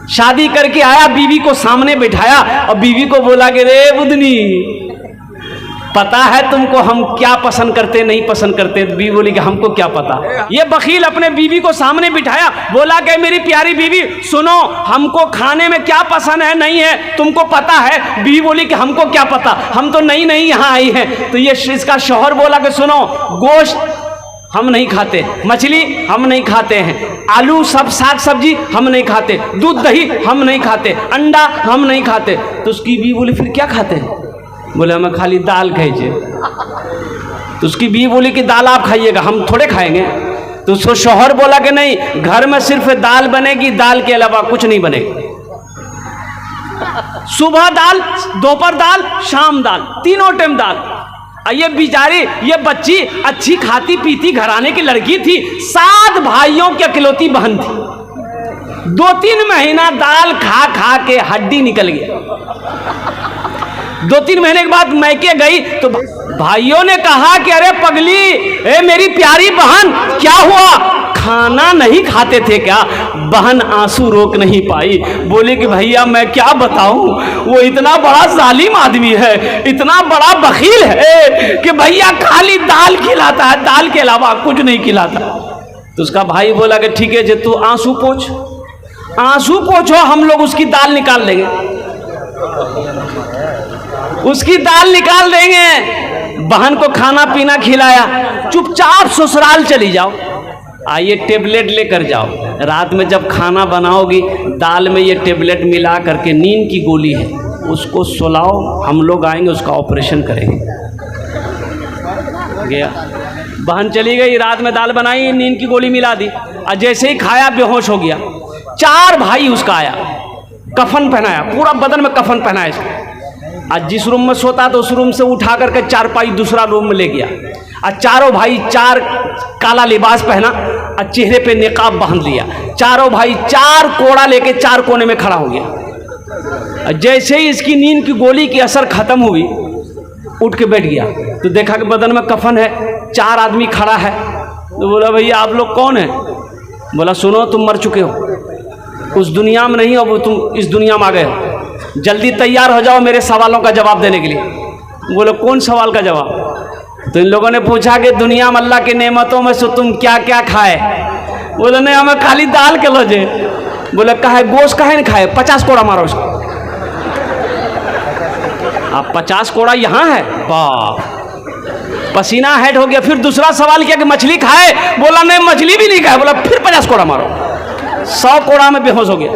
शादी करके आया, बीवी को सामने बिठाया और बीवी को बोला कि रे बुदनी, पता है तुमको हम क्या पसंद करते नहीं पसंद करते? बीवी बोली कि हमको क्या पता। ये बखील अपने बीवी को सामने बिठाया, बोला कि मेरी प्यारी बीवी सुनो, हमको खाने में क्या पसंद है नहीं है तुमको पता है? बीवी बोली कि हमको क्या पता, हम तो नई नई यहाँ आई हैं। तो ये इसका शौहर बोला कि सुनो, गोश्त हम नहीं खाते, मछली हम नहीं खाते हैं, आलू सब साग सब्जी हम नहीं खाते, दूध दही हम नहीं खाते, अंडा हम नहीं खाते। तो उसकी बीवी बोली फिर क्या खाते हैं? बोले हमें खाली दाल खाइए। तो उसकी बीवी बोली कि दाल आप खाइएगा, हम थोड़े खाएंगे। तो उसको शौहर बोला कि नहीं, घर में सिर्फ दाल बनेगी, दाल के अलावा कुछ नहीं बनेगा। सुबह दाल, दोपहर दाल, शाम दाल, तीनों टाइम दाल। ये बेचारी ये बच्ची अच्छी खाती पीती घराने की लड़की थी, 7 भाइयों की इकलौती बहन थी। 2-3 महीना दाल खा खा के हड्डी निकल गया। 2-3 महीने के बाद मैके गई तो भाइयों ने कहा कि अरे पगली, ए मेरी प्यारी बहन, क्या हुआ, खाना नहीं खाते थे क्या? बहन आंसू रोक नहीं पाई, बोले कि भैया मैं क्या बताऊं, वो इतना बड़ा जालिम आदमी है, इतना बड़ा बखील है कि भैया खाली दाल खिलाता है, दाल के अलावा कुछ नहीं खिलाता। तो उसका भाई बोला कि ठीक है, जे तू आंसू पोंछ, आंसू पोंछो, हम लोग उसकी दाल निकाल लेंगे, उसकी दाल निकाल देंगे। बहन को खाना पीना खिलाया, चुपचाप ससुराल चली जाओ, आइए टेबलेट लेकर जाओ, रात में जब खाना बनाओगी दाल में ये टेबलेट मिला करके, नींद की गोली है, उसको सुलाओ, हम लोग आएंगे उसका ऑपरेशन करेंगे। गया, बहन चली गई, रात में दाल बनाई, नींद की गोली मिला दी, और जैसे ही खाया बेहोश हो गया। 4 भाई उसका आया, कफन पहनाया, पूरा बदन में कफन पहनाया इसको। आज जिस रूम में सोता तो उस रूम से उठा करके चारपाई दूसरा रूम में ले गया। आज चारों भाई 4 काला लिबास पहना और चेहरे पे निकाब बांध लिया। चारों भाई 4 कोड़ा लेके 4 कोने में खड़ा हो गया। जैसे ही इसकी नींद की गोली की असर खत्म हुई, उठ के बैठ गया तो देखा कि बदन में कफन है, 4 आदमी खड़ा है। तो बोला भैया आप लोग कौन है? बोला सुनो, तुम मर चुके हो, उस दुनिया में नहीं हो, वो तुम इस दुनिया में आ गए हो, जल्दी तैयार हो जाओ मेरे सवालों का जवाब देने के लिए। बोलो कौन सवाल का जवाब? तो इन लोगों ने पूछा कि दुनिया में अल्लाह की नेमतों में से तुम क्या क्या खाए? बोले नहीं, हमें खाली दाल के लोजे। बोले कहा गोश्त काहे नहीं खाए? 50 कोड़ा मारो उसको। आप 50 कोड़ा यहाँ है, बाप, पसीना हेड हो गया। फिर दूसरा सवाल किया कि मछली खाए? बोला नहीं, मछली भी नहीं खाए। बोला फिर 50 कोड़ा मारो। 100 कोड़ा में बेहोश हो गया।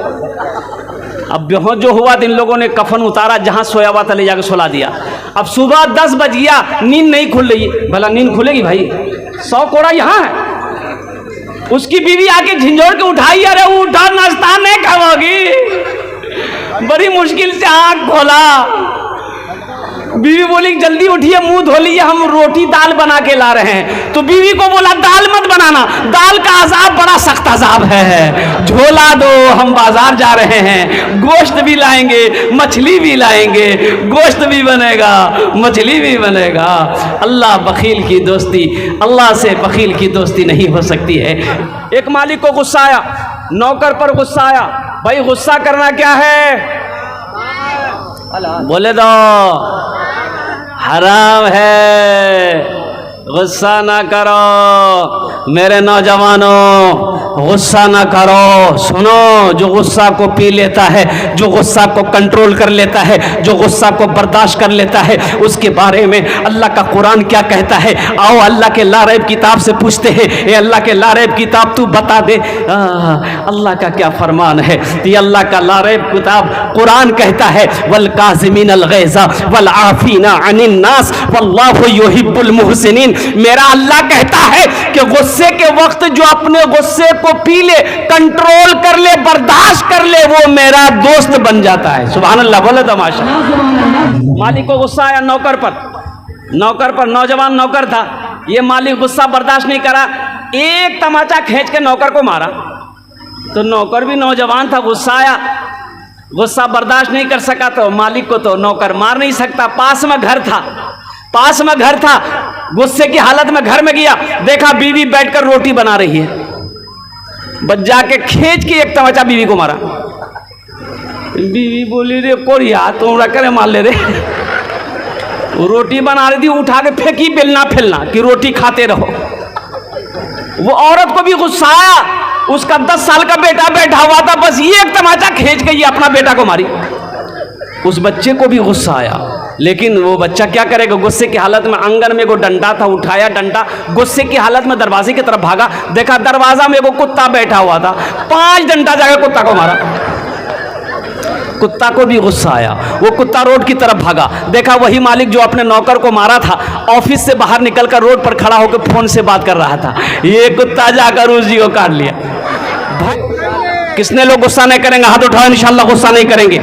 अब बेहोश जो हुआ, इन लोगों ने कफन उतारा, जहां सोया हुआ था ले जाकर सुला दिया। अब सुबह 10 बज गया, नींद नहीं खुल रही। भला नींद खुलेगी भाई? 100 कोड़ा यहाँ है। उसकी बीवी आके झिंझोड़ के उठाई, अरे उठा, नाश्ता नहीं खाओगी? बड़ी मुश्किल से आँख खोला, बीवी बोली जल्दी उठिए, मुंह धो लीजिए, हम रोटी दाल बना के ला रहे हैं। तो बीवी को बोला दाल मत बनाना, दाल का अजाब बड़ा सख्त अजाब है, झोला दो, हम बाजार जा रहे हैं, गोश्त भी लाएंगे, मछली भी लाएंगे, गोश्त भी बनेगा, मछली भी बनेगा। अल्लाह बखील की दोस्ती, अल्लाह से बखील की दोस्ती नहीं हो सकती है। एक मालिक को गुस्सा आया, नौकर पर गुस्सा आया। भाई गुस्सा करना क्या है? बोले दो हराम है, गुस्सा ना करो मेरे नौजवानों, गुस्सा ना करो। सुनो, जो गुस्सा को पी लेता है, जो गुस्सा को कंट्रोल कर लेता है, जो गुस्सा को बर्दाश्त कर लेता है, उसके बारे में अल्लाह का कुरान क्या कहता है? आओ अल्लाह के लारैब किताब से पूछते हैं, ये अल्लाह के लारैब किताब तू बता दे अल्लाह का क्या फरमान है। ये अल्लाह का लारैब किताब कुरान कहता है, वल काज़िमीन अल गैज़ा वल आफीना अनिन नास वल्लाहु युहिब्बुल मुहसिनीन। मेरा अल्लाह कहता है कि गुस्से के वक्त जो अपने गुस्से को पी ले, कंट्रोल कर ले, बर्दाश्त कर ले, वो मेरा दोस्त बन जाता है। सुभान अल्लाह, बोले तमाशा। मालिक को गुस्सा आया नौकर पर, नौजवान नौकर था। ये मालिक गुस्सा बर्दाश्त नहीं करा, एक तमाचा खींच के नौकर को मारा। तो नौकर भी नौजवान था, गुस्सा आया, गुस्सा बर्दाश्त नहीं कर सका, तो मालिक को तो नौकर मार नहीं सकता। पास में घर था, गुस्से की हालत में घर में गया, देखा बीवी बैठकर रोटी बना रही है, बस जाके खींच के एक तमाचा बीवी को मारा। बीवी बोली रे कोरिया तुमरा करे मार ले रे। रोटी बना रही थी, उठा के फेंकी बेलना फैलना कि रोटी खाते रहो। वो औरत को भी गुस्सा आया, उसका 10 साल का बेटा बैठा हुआ था, बस ये एक तमाचा खींच के ये अपना बेटा को मारी। उस बच्चे को भी गुस्सा आया, लेकिन वो बच्चा क्या करेगा, गुस्से की हालत में आंगन में वो डंडा था, उठाया डंडा, गुस्से की हालत में दरवाजे की तरफ भागा, देखा दरवाजा में वो कुत्ता बैठा हुआ था, 5 डंडा जाकर कुत्ता को मारा। कुत्ता को भी गुस्सा आया, वो कुत्ता रोड की तरफ भागा, देखा वही मालिक जो अपने नौकर को मारा था ऑफिस से बाहर निकलकर रोड पर खड़ा होकर फोन से बात कर रहा था। ये कुत्ता जाकर उसी को काट लिया। किसने लोग गुस्सा नहीं करेंगे, हाथ उठाओ, इंशाल्लाह गुस्सा नहीं करेंगे।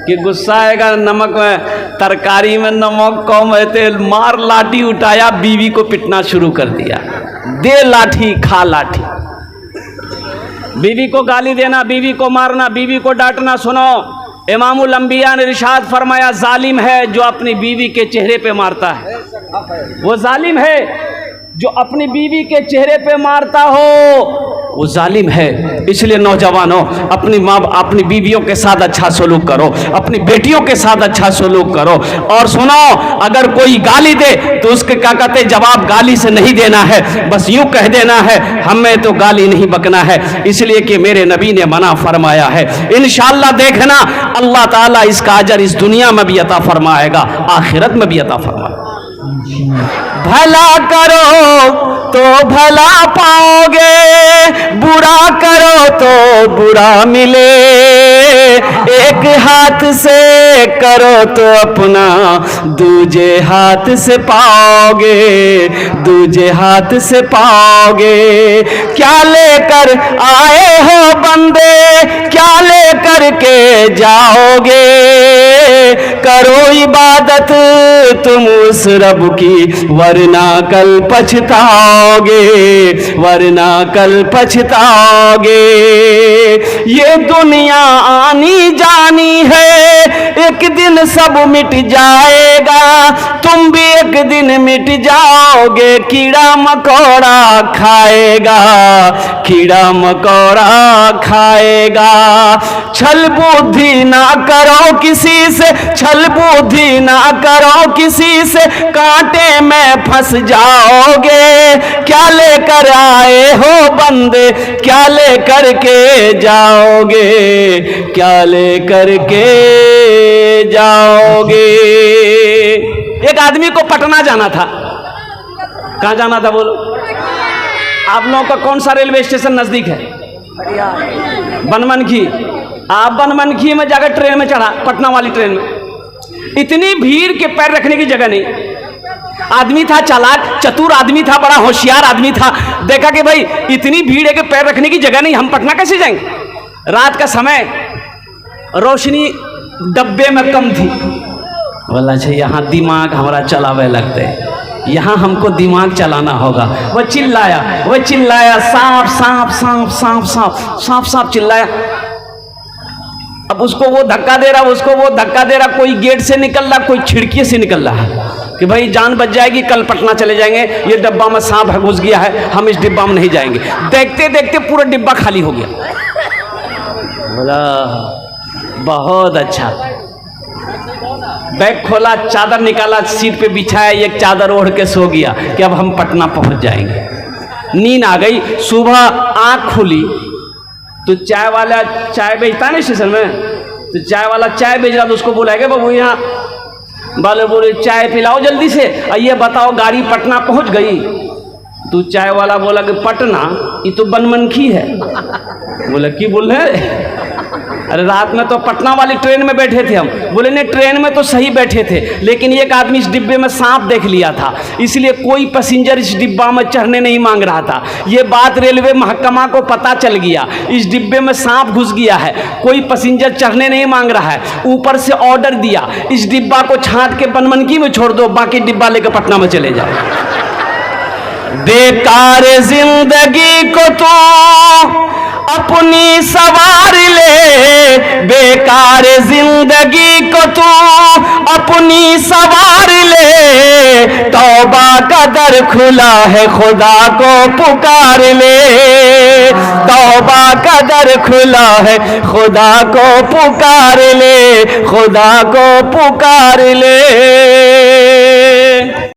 कि गुस्सा आएगा, नमक में तरकारी में नमक कम है, तेल मार, लाठी उठाया, बीवी को पिटना शुरू कर दिया। दे लाठी खा लाठी, बीवी को गाली देना, बीवी को मारना, बीवी को डांटना। सुनो, इमामुल अंबिया ने इरशाद फरमाया, जालिम है जो अपनी बीवी के चेहरे पे मारता है। वो जालिम है जो अपनी बीवी के चेहरे पे मारता हो, वो जालिम है। इसलिए नौजवानों, अपनी बीवियों के साथ अच्छा सलूक करो, अपनी बेटियों के साथ अच्छा सलूक करो। और सुनो, अगर कोई गाली दे तो उसके क्या कहते, जवाब गाली से नहीं देना है, बस यूं कह देना है, हमें तो गाली नहीं बकना है, इसलिए कि मेरे नबी ने मना फरमाया है। इंशाअल्लाह देखना, अल्लाह ताला इसका अजर इस दुनिया में भी अता फरमाएगा, आखिरत में भी अता फरमाएगा। भला करो तो भला पाओगे, बुरा करो तो बुरा मिले। एक हाथ से करो तो अपना दूजे हाथ से पाओगे, दूजे हाथ से पाओगे। क्या लेकर आए हो बंदे, क्या लेकर के जाओगे। करो इबादत तुम उस रब की, वरना कल पछताओगे, वरना कल पछताओगे। ये दुनिया आनी जानी है, एक दिन सब मिट जाएगा, तुम भी एक दिन मिट जाओगे। कीड़ा मकोड़ा खाएगा, कीड़ा मकोड़ा खाएगा। छल बुद्धि ना करो किसी से, छल बुद्धि ना करो किसी से, कांटे में फंस जाओगे। क्या लेकर आए हो बंदे, क्या लेकर के जाओगे, क्या लेकर के जाओगे। एक आदमी को पटना जाना था। कहाँ जाना था बोलो? आप लोगों का कौन सा रेलवे स्टेशन नजदीक है? बनमनखी। आप बनमनखी में जाकर ट्रेन में चढ़ा, पटना वाली ट्रेन में। इतनी भीड़ के पैर रखने की जगह नहीं। आदमी था चालाक, चतुर आदमी था, बड़ा होशियार आदमी था। देखा कि भाई इतनी भीड़ है कि पैर रखने की जगह नहीं, हम पटना कैसे जाएंगे। रात का समय, रोशनी डब्बे में कम थी। बोला अच्छा यहाँ दिमाग हमारा चलावे लगते हैं, यहाँ हमको दिमाग चलाना होगा। वह चिल्लाया, सांप सांप सांप सांप सांप सांप सांप चिल्लाया। अब उसको वो धक्का दे रहा, उसको वो धक्का दे रहा। कोई गेट से निकल रहा, कोई खिड़की से निकल रहा है कि भाई जान बच जाएगी, कल पटना चले जाएंगे। ये डिब्बा में सांप घुस गया है, हम इस डिब्बा में नहीं जाएंगे। देखते देखते पूरा डिब्बा खाली हो गया। बोला बहुत अच्छा। बैग खोला, चादर निकाला, सीट पे बिछाया, एक चादर ओढ़ के सो गया कि अब हम पटना पहुंच जाएंगे। नींद आ गई। सुबह आंख खुली तो चाय वाला चाय बेचता है ना स्टेशन में, तो चाय वाला चाय बेच रहा, तो उसको बुलाएगा बाबू यहाँ वाले बोले चाय पिलाओ जल्दी से, ये बताओ गाड़ी पटना पहुंच गई। तो चाय वाला बोला कि पटना, ये तो बनमनखी है। बोला की बोल रहे? अरे रात में तो पटना वाली ट्रेन में बैठे थे हम। बोले नहीं, ट्रेन में तो सही बैठे थे, लेकिन एक आदमी इस डिब्बे में सांप देख लिया था, इसलिए कोई पैसेंजर इस डिब्बा में चढ़ने नहीं मांग रहा था। ये बात रेलवे महकमा को पता चल गया, इस डिब्बे में सांप घुस गया है, कोई पैसेंजर चढ़ने नहीं मांग रहा है। ऊपर से ऑर्डर दिया, इस डिब्बा को छांट के बनमनखी में छोड़ दो, बाकी डिब्बा लेकर पटना में चले जाओ। बेकार जिंदगी को तो अपनी सवार ले, बेकार जिंदगी को तू अपनी सवार ले, तौबा का दर खुला है खुदा को पुकार ले, तौबा का दर खुला है खुदा को पुकार ले, खुदा को पुकार ले।